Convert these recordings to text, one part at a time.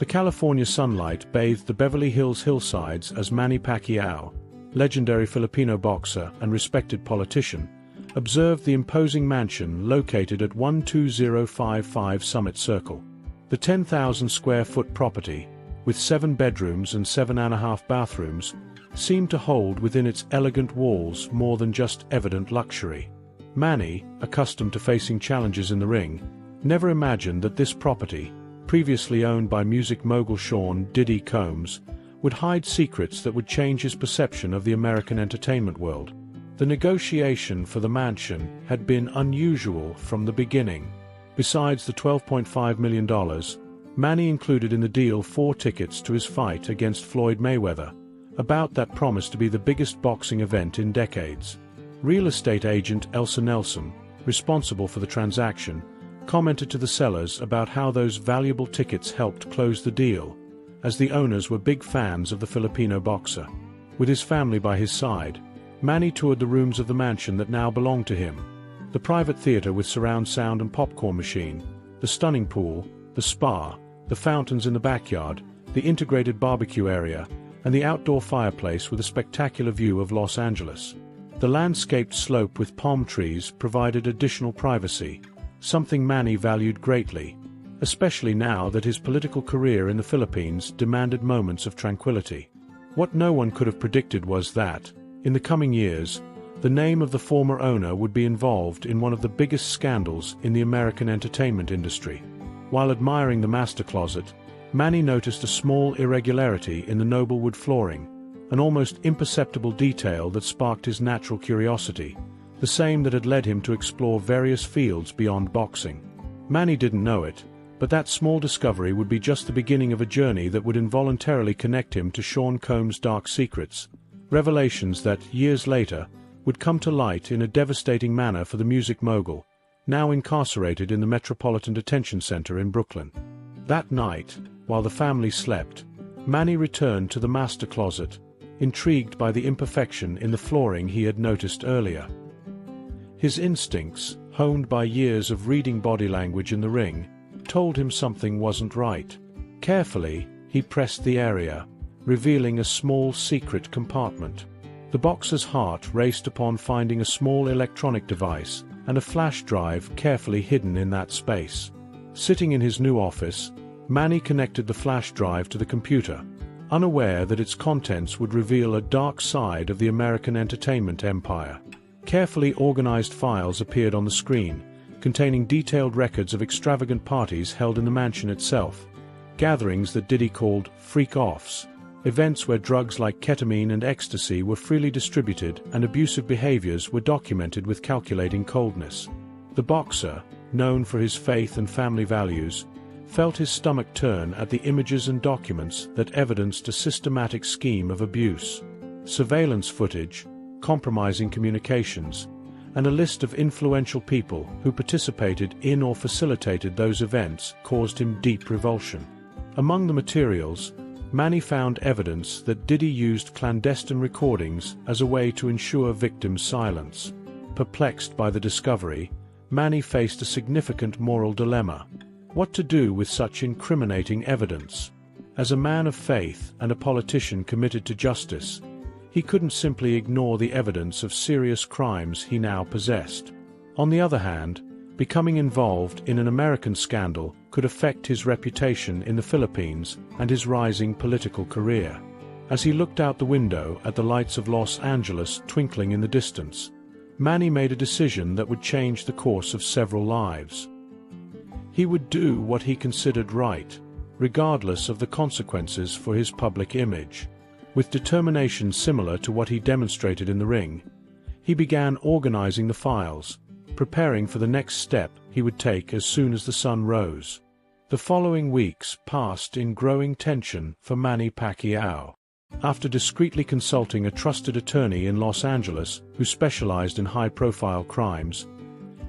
The California sunlight bathed the Beverly Hills hillsides as Manny Pacquiao, legendary Filipino boxer and respected politician, observed the imposing mansion located at 12055 Summit Circle. The 10,000-square-foot property, with 7 bedrooms and 7.5 bathrooms, seemed to hold within its elegant walls more than just evident luxury. Manny, accustomed to facing challenges in the ring, never imagined that this property, previously owned by music mogul Sean "Diddy" Combs, would hide secrets that would change his perception of the American entertainment world. The negotiation for the mansion had been unusual from the beginning. Besides the $12.5 million, Manny included in the deal 4 tickets to his fight against Floyd Mayweather, a bout that promised to be the biggest boxing event in decades. Real estate agent Elsa Nelson, responsible for the transaction, commented to the sellers about how those valuable tickets helped close the deal, as the owners were big fans of the Filipino boxer. With his family by his side, Manny toured the rooms of the mansion that now belonged to him. The private theater with surround sound and popcorn machine, the stunning pool, the spa, the fountains in the backyard, the integrated barbecue area, and the outdoor fireplace with a spectacular view of Los Angeles. The landscaped slope with palm trees provided additional privacy, something Manny valued greatly, especially now that his political career in the Philippines demanded moments of tranquility. What no one could have predicted was that, in the coming years, the name of the former owner would be involved in one of the biggest scandals in the American entertainment industry. While admiring the master closet, Manny noticed a small irregularity in the noble wood flooring, an almost imperceptible detail that sparked his natural curiosity, the same that had led him to explore various fields beyond boxing. Manny didn't know it, but that small discovery would be just the beginning of a journey that would involuntarily connect him to Sean Combs' dark secrets, revelations that, years later, would come to light in a devastating manner for the music mogul, now incarcerated in the Metropolitan Detention Center in Brooklyn. That night, while the family slept, Manny returned to the master closet, intrigued by the imperfection in the flooring he had noticed earlier. His instincts, honed by years of reading body language in the ring, told him something wasn't right. Carefully, he pressed the area, revealing a small secret compartment. The boxer's heart raced upon finding a small electronic device and a flash drive carefully hidden in that space. Sitting in his new office, Manny connected the flash drive to the computer, unaware that its contents would reveal a dark side of the American entertainment empire. Carefully organized files appeared on the screen, containing detailed records of extravagant parties held in the mansion itself, gatherings that Diddy called freak-offs, events where drugs like ketamine and ecstasy were freely distributed and abusive behaviors were documented with calculating coldness. The boxer, known for his faith and family values, felt his stomach turn at the images and documents that evidenced a systematic scheme of abuse. Surveillance footage, compromising communications, and a list of influential people who participated in or facilitated those events caused him deep revulsion. Among the materials, Manny found evidence that Diddy used clandestine recordings as a way to ensure victims' silence. Perplexed by the discovery, Manny faced a significant moral dilemma: what to do with such incriminating evidence. As a man of faith and a politician committed to justice, he couldn't simply ignore the evidence of serious crimes he now possessed. On the other hand, becoming involved in an American scandal could affect his reputation in the Philippines and his rising political career. As he looked out the window at the lights of Los Angeles twinkling in the distance, Manny made a decision that would change the course of several lives. He would do what he considered right, regardless of the consequences for his public image. With determination similar to what he demonstrated in the ring, he began organizing the files, preparing for the next step he would take as soon as the sun rose. The following weeks passed in growing tension for Manny Pacquiao. After discreetly consulting a trusted attorney in Los Angeles who specialized in high-profile crimes,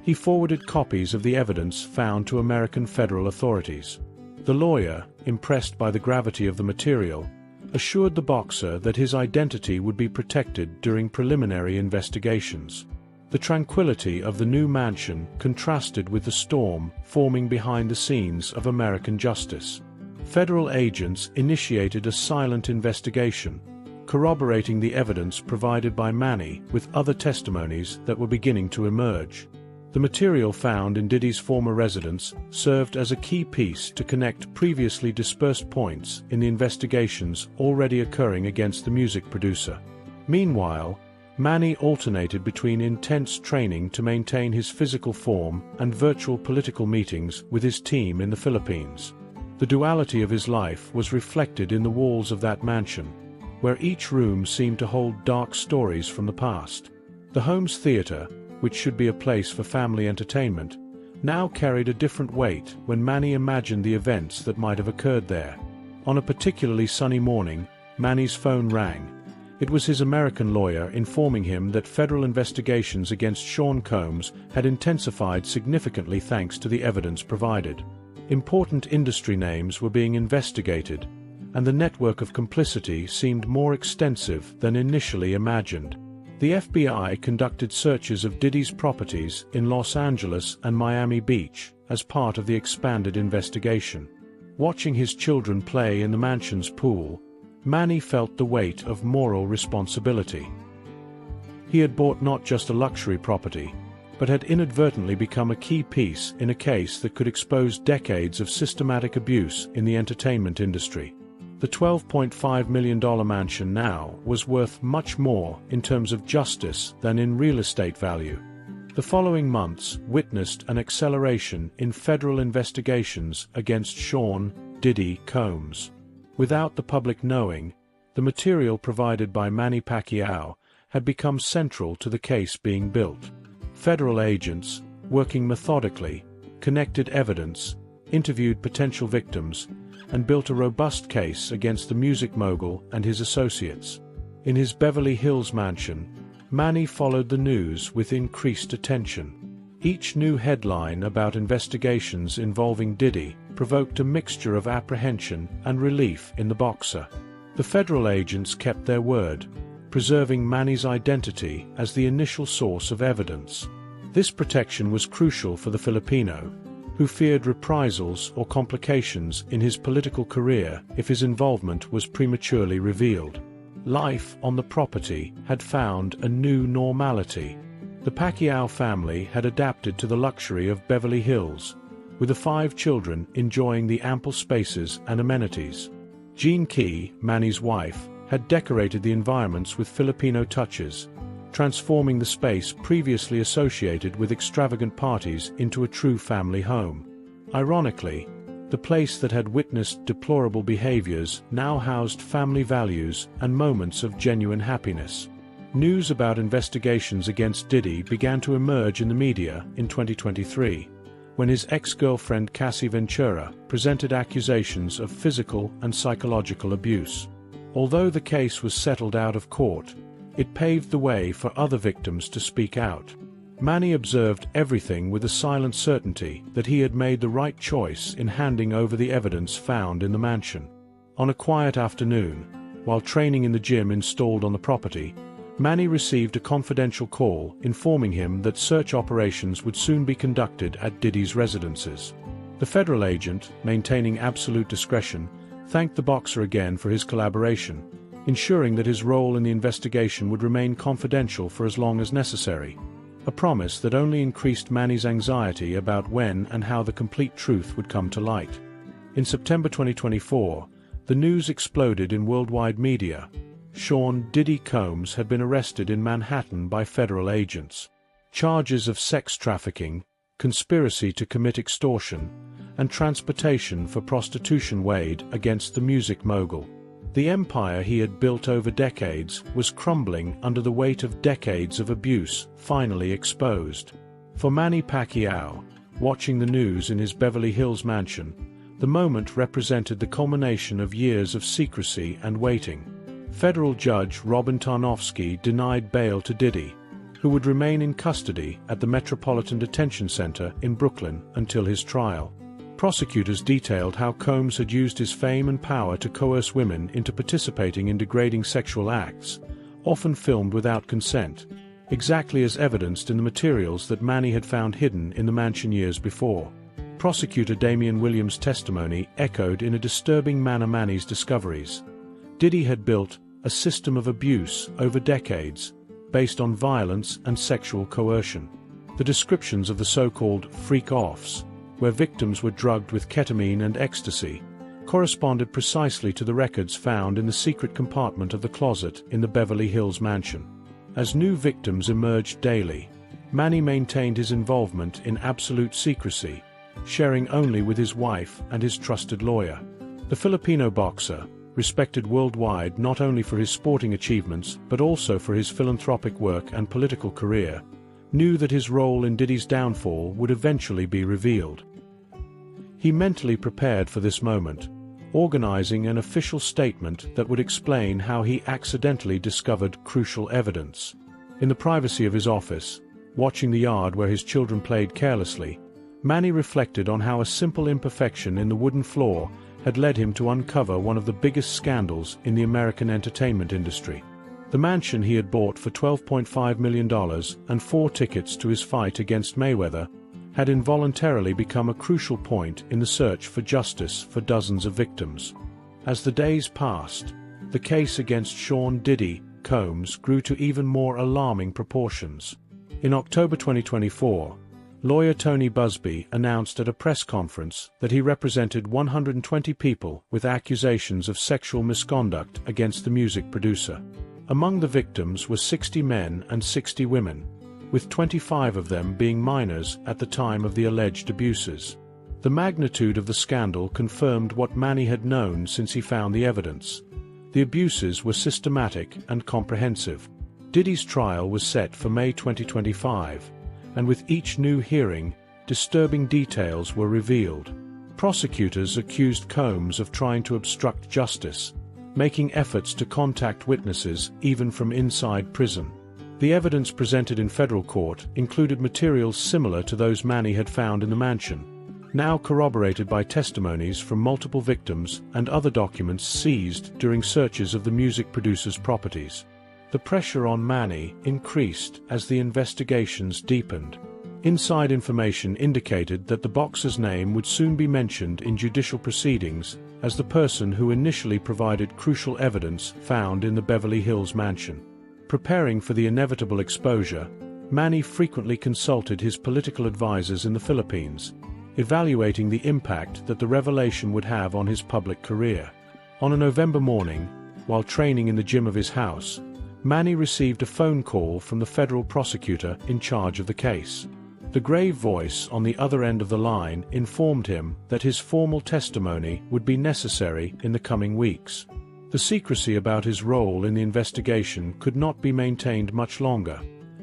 he forwarded copies of the evidence found to American federal authorities. The lawyer, impressed by the gravity of the material, assured the boxer that his identity would be protected during preliminary investigations. The tranquility of the new mansion contrasted with the storm forming behind the scenes of American justice. Federal agents initiated a silent investigation, corroborating the evidence provided by Manny with other testimonies that were beginning to emerge. The material found in Diddy's former residence served as a key piece to connect previously dispersed points in the investigations already occurring against the music producer. Meanwhile, Manny alternated between intense training to maintain his physical form and virtual political meetings with his team in the Philippines. The duality of his life was reflected in the walls of that mansion, where each room seemed to hold dark stories from the past. The home's theater, which should be a place for family entertainment, now carried a different weight when Manny imagined the events that might have occurred there. On a particularly sunny morning, Manny's phone rang. It was his American lawyer informing him that federal investigations against Sean Combs had intensified significantly thanks to the evidence provided. Important industry names were being investigated, and the network of complicity seemed more extensive than initially imagined. The FBI conducted searches of Diddy's properties in Los Angeles and Miami Beach as part of the expanded investigation. Watching his children play in the mansion's pool, Manny felt the weight of moral responsibility. He had bought not just a luxury property, but had inadvertently become a key piece in a case that could expose decades of systematic abuse in the entertainment industry. The $12.5 million mansion now was worth much more in terms of justice than in real estate value. The following months witnessed an acceleration in federal investigations against Sean "Diddy" Combs. Without the public knowing, the material provided by Manny Pacquiao had become central to the case being built. Federal agents, working methodically, connected evidence, interviewed potential victims, and built a robust case against the music mogul and his associates. In his Beverly Hills mansion, Manny followed the news with increased attention. Each new headline about investigations involving Diddy provoked a mixture of apprehension and relief in the boxer. The federal agents kept their word, preserving Manny's identity as the initial source of evidence. This protection was crucial for the Filipino, who feared reprisals or complications in his political career if his involvement was prematurely revealed. Life on the property had found a new normality. The Pacquiao family had adapted to the luxury of Beverly Hills, with the 5 children enjoying the ample spaces and amenities. Jean Key, Manny's wife, had decorated the environments with Filipino touches, transforming the space previously associated with extravagant parties into a true family home. Ironically, the place that had witnessed deplorable behaviors now housed family values and moments of genuine happiness. News about investigations against Diddy began to emerge in the media in 2023, when his ex-girlfriend Cassie Ventura presented accusations of physical and psychological abuse. Although the case was settled out of court, it paved the way for other victims to speak out. Manny observed everything with a silent certainty that he had made the right choice in handing over the evidence found in the mansion. On a quiet afternoon, while training in the gym installed on the property, Manny received a confidential call informing him that search operations would soon be conducted at Diddy's residences. The federal agent, maintaining absolute discretion, thanked the boxer again for his collaboration, ensuring that his role in the investigation would remain confidential for as long as necessary, a promise that only increased Manny's anxiety about when and how the complete truth would come to light. In September 2024, the news exploded in worldwide media. Sean "Diddy" Combs had been arrested in Manhattan by federal agents. Charges of sex trafficking, conspiracy to commit extortion, and transportation for prostitution weighed against the music mogul. The empire he had built over decades was crumbling under the weight of decades of abuse, finally exposed. For Manny Pacquiao, watching the news in his Beverly Hills mansion, the moment represented the culmination of years of secrecy and waiting. Federal Judge Robin Tarnowski denied bail to Diddy, who would remain in custody at the Metropolitan Detention Center in Brooklyn until his trial. Prosecutors detailed how Combs had used his fame and power to coerce women into participating in degrading sexual acts, often filmed without consent, exactly as evidenced in the materials that Manny had found hidden in the mansion years before. Prosecutor Damian Williams' testimony echoed in a disturbing manner Manny's discoveries. Diddy had built a system of abuse over decades, based on violence and sexual coercion. The descriptions of the so-called freak-offs, where victims were drugged with ketamine and ecstasy, corresponded precisely to the records found in the secret compartment of the closet in the Beverly Hills mansion. As new victims emerged daily, Manny maintained his involvement in absolute secrecy, sharing only with his wife and his trusted lawyer. The Filipino boxer, respected worldwide not only for his sporting achievements but also for his philanthropic work and political career, knew that his role in Diddy's downfall would eventually be revealed. He mentally prepared for this moment, organizing an official statement that would explain how he accidentally discovered crucial evidence. In the privacy of his office, watching the yard where his children played carelessly, Manny reflected on how a simple imperfection in the wooden floor had led him to uncover one of the biggest scandals in the American entertainment industry. The mansion he had bought for $12.5 million and 4 tickets to his fight against Mayweather had involuntarily become a crucial point in the search for justice for dozens of victims. As the days passed, the case against Sean "Diddy" Combs grew to even more alarming proportions. In October 2024, lawyer Tony Busby announced at a press conference that he represented 120 people with accusations of sexual misconduct against the music producer. Among the victims were 60 men and 60 women, with 25 of them being minors at the time of the alleged abuses. The magnitude of the scandal confirmed what Manny had known since he found the evidence. The abuses were systematic and comprehensive. Diddy's trial was set for May 2025. And with each new hearing, disturbing details were revealed. Prosecutors accused Combs of trying to obstruct justice, making efforts to contact witnesses even from inside prison. The evidence presented in federal court included materials similar to those Manny had found in the mansion, now corroborated by testimonies from multiple victims and other documents seized during searches of the music producer's properties. The pressure on Manny increased as the investigations deepened. Inside information indicated that the boxer's name would soon be mentioned in judicial proceedings as the person who initially provided crucial evidence found in the Beverly Hills mansion. Preparing for the inevitable exposure, Manny frequently consulted his political advisors in the Philippines, evaluating the impact that the revelation would have on his public career. On a November morning, while training in the gym of his house, Manny received a phone call from the federal prosecutor in charge of the case. The grave voice on the other end of the line informed him that his formal testimony would be necessary in the coming weeks. The secrecy about his role in the investigation could not be maintained much longer,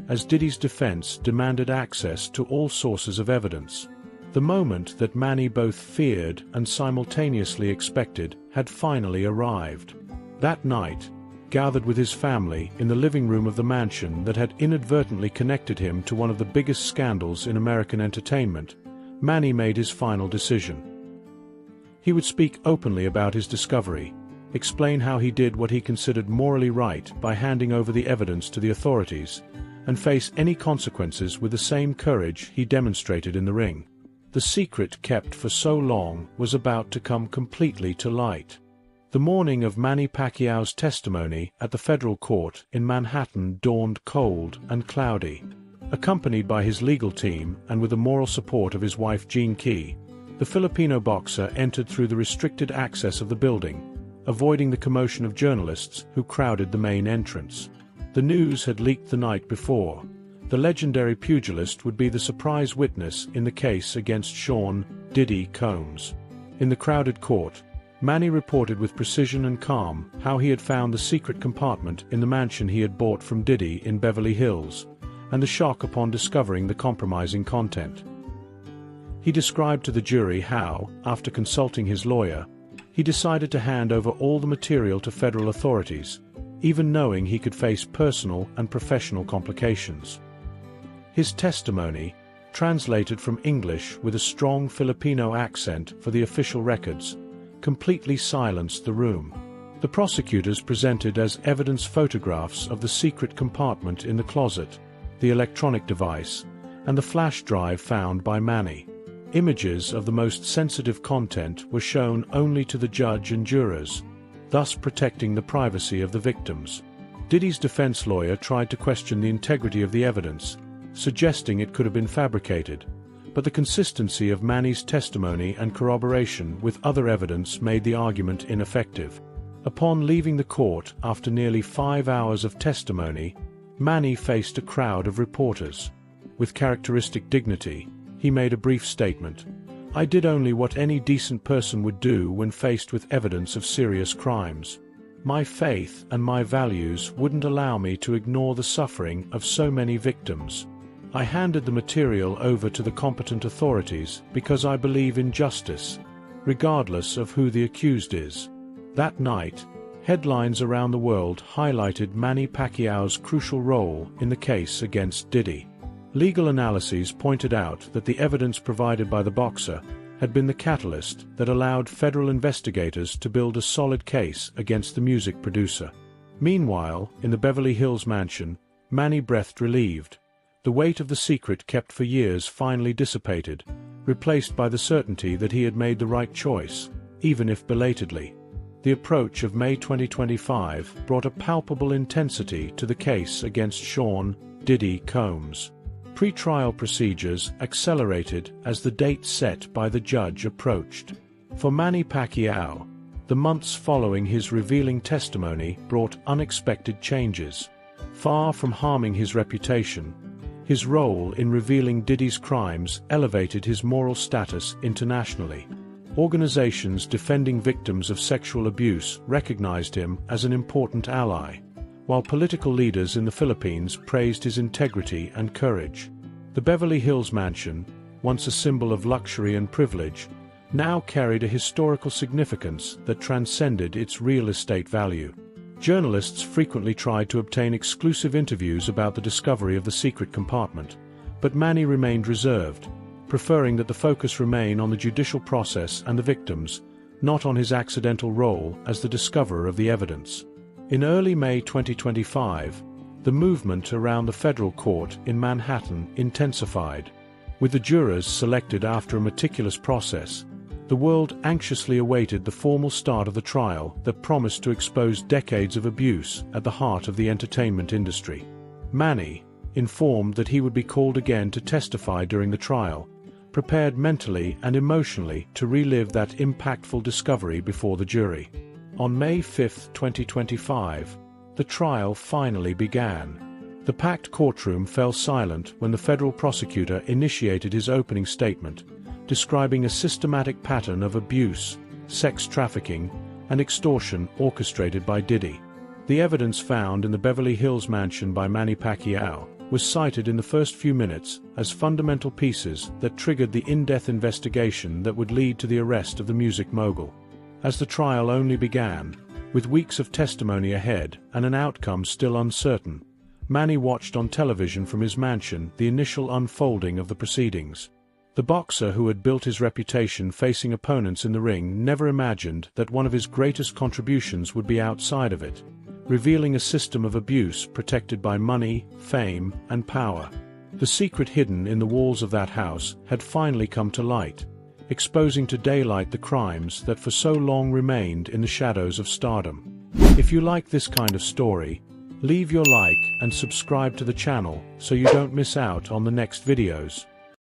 as Diddy's defense demanded access to all sources of evidence. The moment that Manny both feared and simultaneously expected had finally arrived. That night, gathered with his family in the living room of the mansion that had inadvertently connected him to one of the biggest scandals in American entertainment, Manny made his final decision. He would speak openly about his discovery, explain how he did what he considered morally right by handing over the evidence to the authorities, and face any consequences with the same courage he demonstrated in the ring. The secret kept for so long was about to come completely to light. The morning of Manny Pacquiao's testimony at the federal court in Manhattan dawned cold and cloudy. Accompanied by his legal team and with the moral support of his wife Jean Key, the Filipino boxer entered through the restricted access of the building, avoiding the commotion of journalists who crowded the main entrance. The news had leaked the night before. The legendary pugilist would be the surprise witness in the case against Sean "Diddy" Combs. In the crowded court, Manny reported with precision and calm how he had found the secret compartment in the mansion he had bought from Diddy in Beverly Hills, and the shock upon discovering the compromising content. He described to the jury how, after consulting his lawyer, he decided to hand over all the material to federal authorities, even knowing he could face personal and professional complications. His testimony, translated from English with a strong Filipino accent for the official records, completely silenced the room. The prosecutors presented as evidence photographs of the secret compartment in the closet, the electronic device, and the flash drive found by Manny. Images of the most sensitive content were shown only to the judge and jurors, thus protecting the privacy of the victims. Diddy's defense lawyer tried to question the integrity of the evidence, suggesting it could have been fabricated, but the consistency of Manny's testimony and corroboration with other evidence made the argument ineffective. Upon leaving the court after nearly 5 hours of testimony, Manny faced a crowd of reporters. With characteristic dignity, he made a brief statement. "I did only what any decent person would do when faced with evidence of serious crimes. My faith and my values wouldn't allow me to ignore the suffering of so many victims. I handed the material over to the competent authorities because I believe in justice, regardless of who the accused is." That night, headlines around the world highlighted Manny Pacquiao's crucial role in the case against Diddy. Legal analyses pointed out that the evidence provided by the boxer had been the catalyst that allowed federal investigators to build a solid case against the music producer. Meanwhile, in the Beverly Hills mansion, Manny breathed relieved. The weight of the secret kept for years finally dissipated, replaced by the certainty that he had made the right choice, even if belatedly. The approach of May 2025 brought a palpable intensity to the case against Sean "Diddy" Combs. Pre-trial procedures accelerated as the date set by the judge approached. For Manny Pacquiao, the months following his revealing testimony brought unexpected changes. Far from harming his reputation, his role in revealing Diddy's crimes elevated his moral status internationally. Organizations defending victims of sexual abuse recognized him as an important ally, while political leaders in the Philippines praised his integrity and courage. The Beverly Hills mansion, once a symbol of luxury and privilege, now carried a historical significance that transcended its real estate value. Journalists frequently tried to obtain exclusive interviews about the discovery of the secret compartment, but Manny remained reserved, preferring that the focus remain on the judicial process and the victims, not on his accidental role as the discoverer of the evidence. In early May 2025, the movement around the federal court in Manhattan intensified. With the jurors selected after a meticulous process, the world anxiously awaited the formal start of the trial that promised to expose decades of abuse at the heart of the entertainment industry. Manny, informed that he would be called again to testify during the trial, prepared mentally and emotionally to relive that impactful discovery before the jury. On May 5, 2025, the trial finally began. The packed courtroom fell silent when the federal prosecutor initiated his opening statement, describing a systematic pattern of abuse, sex trafficking, and extortion orchestrated by Diddy. The evidence found in the Beverly Hills mansion by Manny Pacquiao was cited in the first few minutes as fundamental pieces that triggered the in-depth investigation that would lead to the arrest of the music mogul. As the trial only began, with weeks of testimony ahead and an outcome still uncertain, Manny watched on television from his mansion the initial unfolding of the proceedings. The boxer who had built his reputation facing opponents in the ring never imagined that one of his greatest contributions would be outside of it, revealing a system of abuse protected by money, fame, and power. The secret hidden in the walls of that house had finally come to light, exposing to daylight the crimes that for so long remained in the shadows of stardom. If you like this kind of story, leave your like and subscribe to the channel so you don't miss out on the next videos.